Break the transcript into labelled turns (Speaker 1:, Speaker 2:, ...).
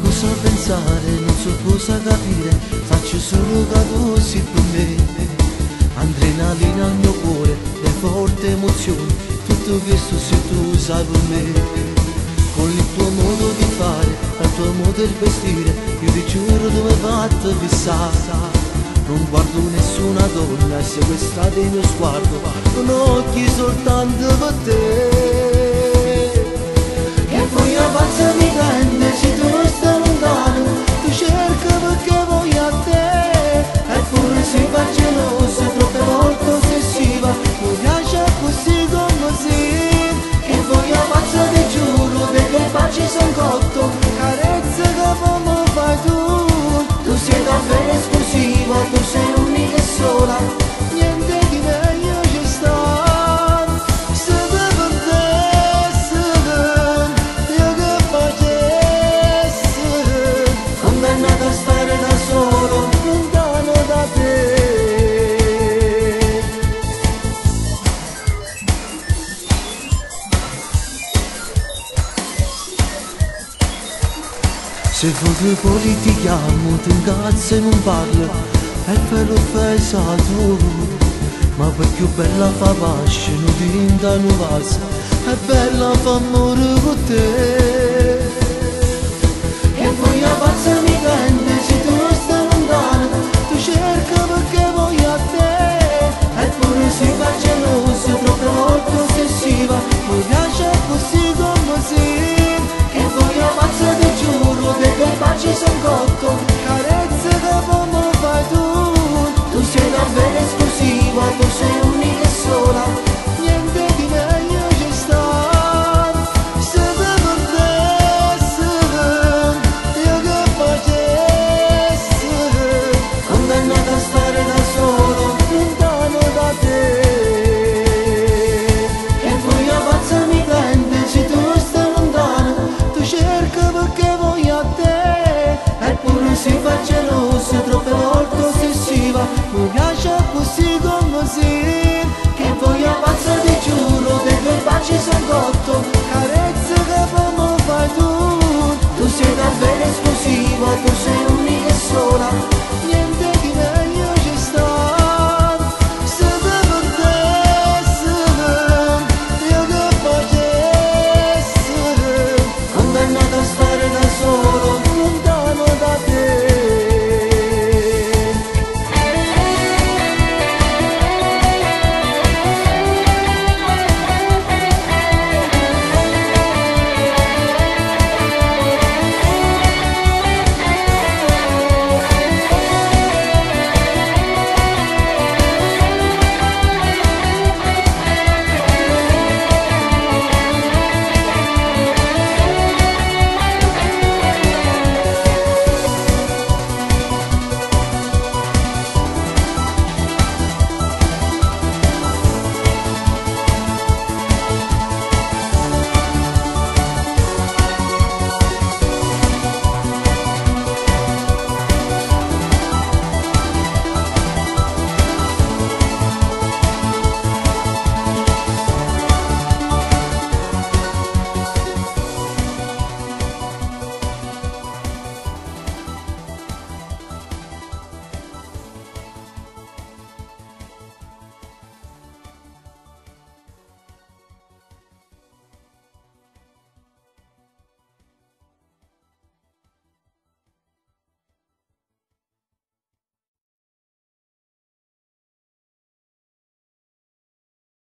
Speaker 1: cosa pensare, non so cosa capire, faccio solo che tu sei per me. Adrenalina al mio cuore, le forti emozioni, tutto questo se tu sai per me. Con il tuo modo di fare, il tuo modo di vestire, io ti giuro tu mi fatto fissare. Non guardo nessuna donna, se questa è il mio sguardo, con occhi soltanto per te. E poi a pazza mi prende, se tu stai lontano, tu cerchi perché voglio a te. Eppure sei fa gelosa, troppe volte ossessiva, mi piace così come sei. E poi a pazza ti giuro, perché baci son cotto, carezze che come fai tu. Tu sei davvero esclusiva, tu sei unica e sola, niente di meglio ci sta. Se te perdessi, io che facessi, condannato a stare da solo, lontano da te. Se vuoi politichiamo, tu incazzo e non parli, e per l'offesa tu. Ma per più bella fa pasce, non diventa un vaso, è bella fa amore con te. E poi a pazza mi prende, se tu stai lontano, tu cerchi perché voglio a te. Eppure sei fa gelosa, troppe volte ossessiva, mi piace così come sei. E poi a pazza ti giuro, perché baci son cotto, carezze che come fai tu. Tu sei davvero esclusiva, tu sei unica e sola, niente di meglio ci sta. Se te perdessi, io che facessi, condannato a stare da solo, lontano da te. E poi a pazza mi prende, se tu stai lontano, tu cerchi perché voglio a te. Eppure si fa gelosa, troppe volte ossessiva, mi piace così come sei. Che poi a pazza ti giuro, dei tuoi baci son cotto, carezze che come fai tu. Tu sei davvero esclusiva, tu